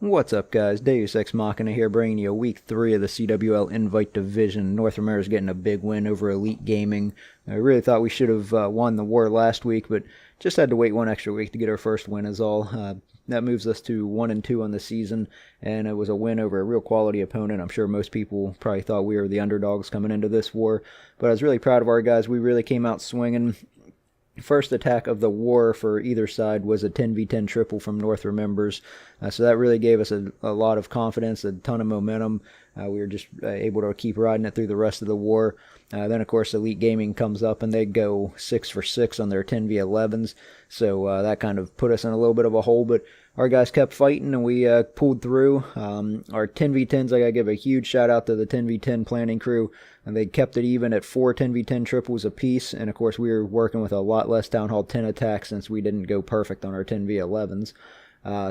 What's up, guys? Deus Ex Machina here, bringing you week 3 of the CWL Invite Division. North America's getting a big win over Elite Gaming. I really thought we should have won the war last week, but just had to wait one extra week to get our first win is all. That moves us to 1-2 on the season, and it was a win over a real quality opponent. I'm sure most people probably thought we were the underdogs coming into this war, but I was really proud of our guys. We really came out swinging. First attack of the war for either side was a 10v10 triple from North Remembers, so that really gave us a lot of confidence, a ton of momentum. We were just able to keep riding it through the rest of the war. Then, of course, Elite Gaming comes up and they go 6 for 6 on their 10v11s, so that kind of put us in a little bit of a hole, but our guys kept fighting and we pulled through. Our 10v10s, I gotta give a huge shout out to the 10v10 planning crew, and they kept it even at 4 10v10 triples apiece, and of course we were working with a lot less Town Hall 10 attacks since we didn't go perfect on our 10v11s.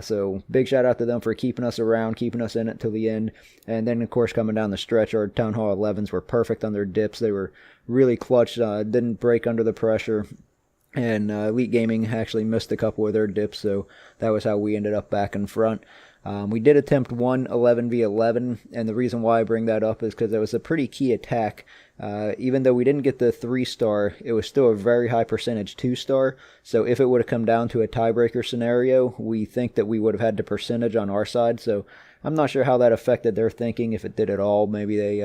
So big shout out to them for keeping us around, keeping us in it till the end. And then, of course, coming down the stretch, our Town Hall 11s were perfect on their dips. They were really clutch, didn't break under the pressure. And Elite Gaming actually missed a couple of their dips, so that was how we ended up back in front. We did attempt one 11v11, and the reason why I bring that up is because it was a pretty key attack. Even though we didn't get the 3-star, it was still a very high percentage 2-star, so if it would have come down to a tiebreaker scenario, we think that we would have had the percentage on our side, so I'm not sure how that affected their thinking, if it did at all. Maybe they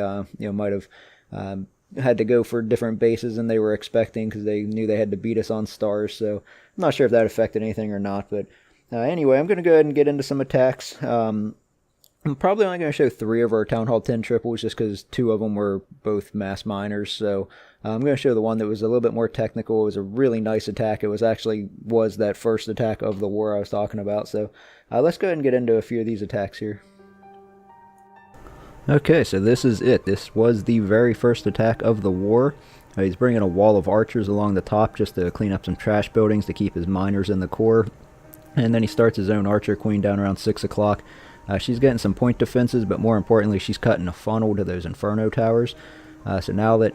might have had to go for different bases than they were expecting because they knew they had to beat us on stars, so I'm not sure if that affected anything or not, but anyway, I'm going to go ahead and get into some attacks. I'm probably only going to show 3 of our Town Hall 10 triples just because 2 of them were both mass minors, so I'm going to show the one that was a little bit more technical. It was a really nice attack. It was that first attack of the war I was talking about, so let's go ahead and get into a few of these attacks here. Okay, so this is it. This was the very first attack of the war. He's bringing a wall of archers along the top just to clean up some trash buildings to keep his miners in the core. And then he starts his own archer queen down around 6 o'clock. She's getting some point defenses, but more importantly, she's cutting a funnel to those inferno towers. So now that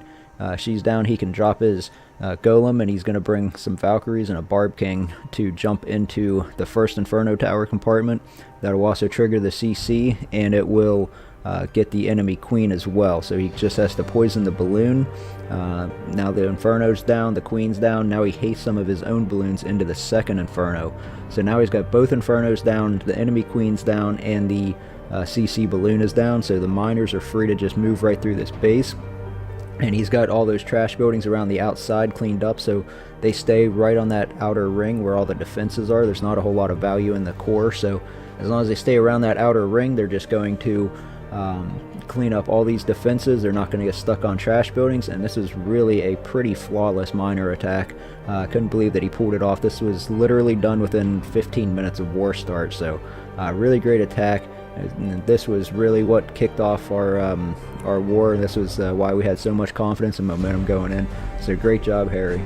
she's down, he can drop his golem, and he's going to bring some Valkyries and a Barb King to jump into the first inferno tower compartment. That will also trigger the CC, and it will get the enemy queen as well, so he just has to poison the balloon. Now the inferno's down, the queen's down. Now he hastes some of his own balloons into the second inferno, so now he's got both infernos down, the enemy queen's down, and the CC balloon is down, so the miners are free to just move right through this base. And he's got all those trash buildings around the outside cleaned up, so they stay right on that outer ring where all the defenses are. There's not a whole lot of value in the core, so as long as they stay around that outer ring, they're just going to clean up all these defenses. They're not going to get stuck on trash buildings, and this is really a pretty flawless miner attack. I couldn't believe that he pulled it off. This was literally done within 15 minutes of war start, so really great attack. And this was really what kicked off our war. This was why we had so much confidence and momentum going in. So great job, Harry.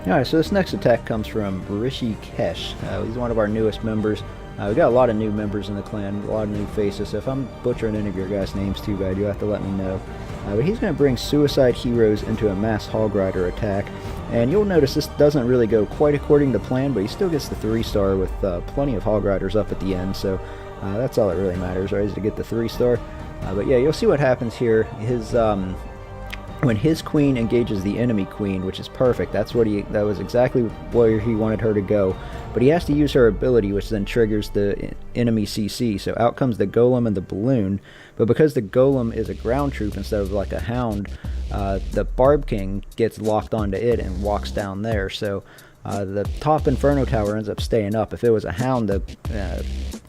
Alright, so this next attack comes from Rishi Kesh. He's one of our newest members. We got a lot of new members in the clan, a lot of new faces, so if I'm butchering any of your guys' names, too bad, you have to let me know. But he's going to bring Suicide Heroes into a Mass Hog Rider attack, and you'll notice this doesn't really go quite according to plan, but he still gets the 3-star with plenty of Hog Riders up at the end, so that's all that really matters, right, is to get the 3-star. But yeah, you'll see what happens here. When his queen engages the enemy queen, which is perfect, that was exactly where he wanted her to go, but he has to use her ability, which then triggers the enemy CC, so out comes the golem and the balloon, but because the golem is a ground troop instead of like a hound, the Barb King gets locked onto it and walks down there, so the top inferno tower ends up staying up. If it was a hound,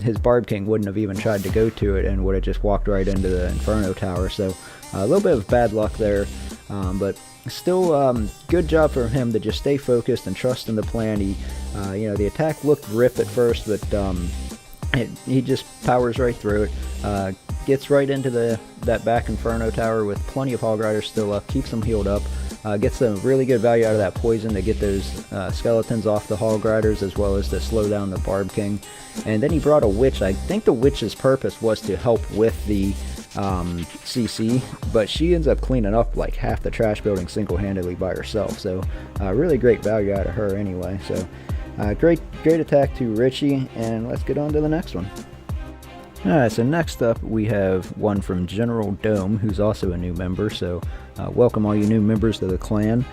his Barb King wouldn't have even tried to go to it and would have just walked right into the inferno tower, so a little bit of bad luck there, but still good job for him to just stay focused and trust in the plan. The attack looked ripped at first, but he just powers right through it, gets right into that back inferno tower with plenty of Hog Riders still up, keeps them healed up, gets some really good value out of that poison to get those skeletons off the Hog Riders, as well as to slow down the Barb King. And then he brought a Witch. I think the Witch's purpose was to help with the CC, but she ends up cleaning up like half the trash building single-handedly by herself. So really great value out of her anyway. So great attack to Richie, and let's get on to the next one. Alright, so next up we have one from General Dome, who's also a new member, so welcome all you new members to the clan.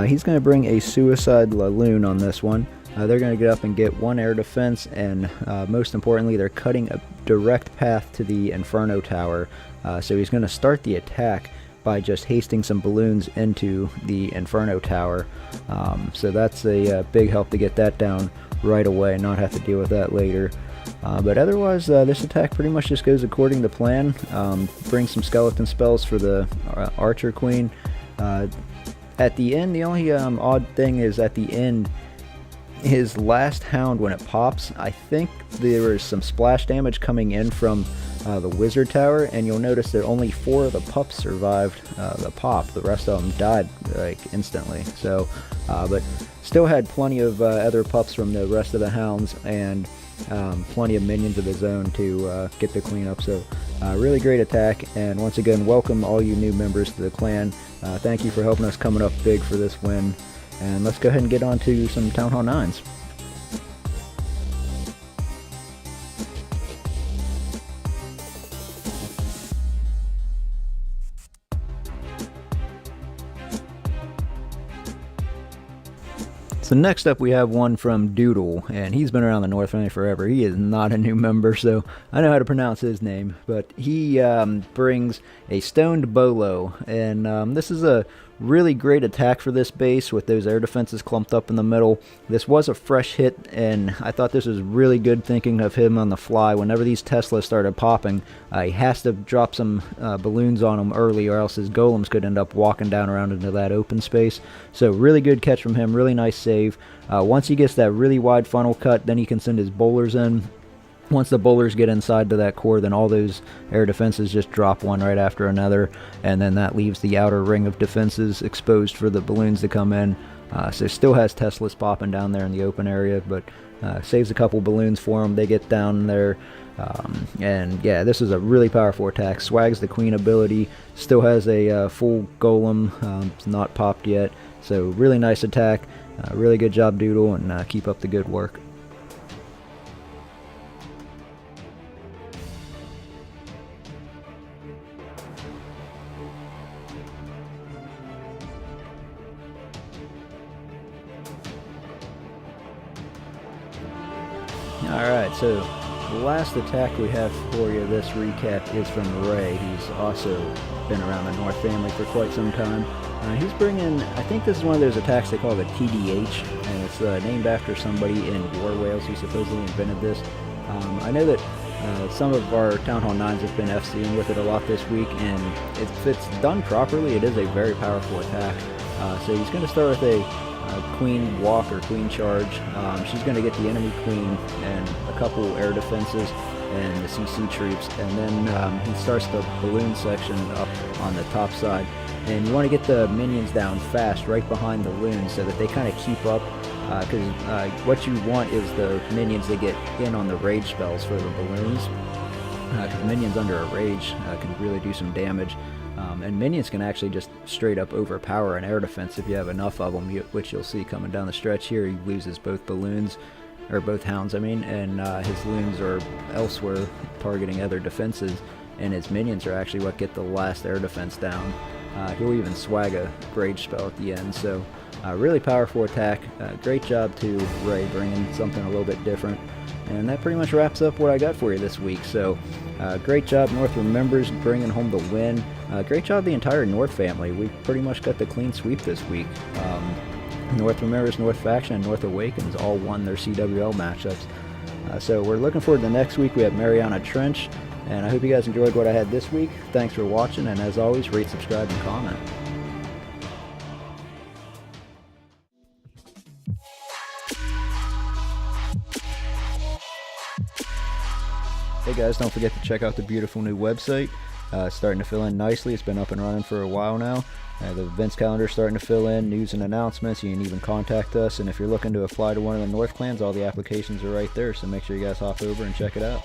He's going to bring a Suicide Laloon on this one. They're going to get up and get one air defense, and most importantly, they're cutting a direct path to the Inferno Tower. So he's going to start the attack by just hasting some balloons into the Inferno Tower. So that's a big help to get that down right away and not have to deal with that later. But otherwise, this attack pretty much just goes according to plan. Bring some skeleton spells for the Archer Queen. At the end, the only odd thing is at the end, his last hound, when it pops, I think there was some splash damage coming in from the Wizard Tower, and you'll notice that only 4 of the pups survived the pop. The rest of them died like instantly. So, but still had plenty of other pups from the rest of the hounds, and plenty of minions of his own to get the cleanup. So really great attack, and once again, welcome all you new members to the clan. Thank you for helping us coming up big for this win, and let's go ahead and get on to some Town Hall 9s. So next up we have one from Doodle, and he's been around the North family forever. He is not a new member, so I know how to pronounce his name, but he brings a Stoned Bolo, and this is a really great attack for this base with those air defenses clumped up in the middle. This was a fresh hit, and I thought this was really good thinking of him on the fly. Whenever these Teslas started popping, he has to drop some balloons on them early, or else his golems could end up walking down around into that open space. So really good catch from him, really nice save. Once he gets that really wide funnel cut, then he can send his bowlers in. Once the bowlers get inside to that core, then all those air defenses just drop one right after another, and then that leaves the outer ring of defenses exposed for the balloons to come in. So still has Teslas popping down there in the open area, but saves a couple balloons for them. They get down there, and yeah, this is a really powerful attack. Swags the Queen ability, still has a full golem, it's not popped yet. So really nice attack, really good job Doodle, and keep up the good work. Alright, so the last attack we have for you this recap is from Ray. He's also been around the North family for quite some time. He's bringing, I think this is one of those attacks they call the TDH, and it's named after somebody in War Wales who supposedly invented this. I know that some of our Town Hall 9s have been FCing with it a lot this week, and if it's done properly, it is a very powerful attack. So he's going to start with a Queen Walk or Queen Charge. She's going to get the enemy Queen and a couple air defenses and the CC troops, and then he starts the balloon section up on the top side. And you want to get the minions down fast right behind the loons so that they kind of keep up, because what you want is the minions to get in on the rage spells for the balloons, because minions under a rage can really do some damage. And minions can actually just straight up overpower an air defense if you have enough of them, which you'll see coming down the stretch here. He loses both balloons, or both hounds I mean, and his loons are elsewhere targeting other defenses, and his minions are actually what get the last air defense down. He'll even swag a rage spell at the end, so really powerful attack. Great job to Ray bringing something a little bit different. And that pretty much wraps up what I got for you this week. So great job North members bringing home the win. Great job the entire North family. We pretty much got the clean sweep this week. North members, North faction, and North Awakens all won their CWL matchups. So we're looking forward to the next week. We have Mariana Trench. And I hope you guys enjoyed what I had this week. Thanks for watching, and as always, rate, subscribe, and comment. Hey guys, don't forget to check out the beautiful new website. It's starting to fill in nicely. It's been up and running for a while now. The events calendar is starting to fill in, news and announcements. You can even contact us, and if you're looking to apply to one of the North clans, all the applications are right there, so make sure you guys hop over and check it out.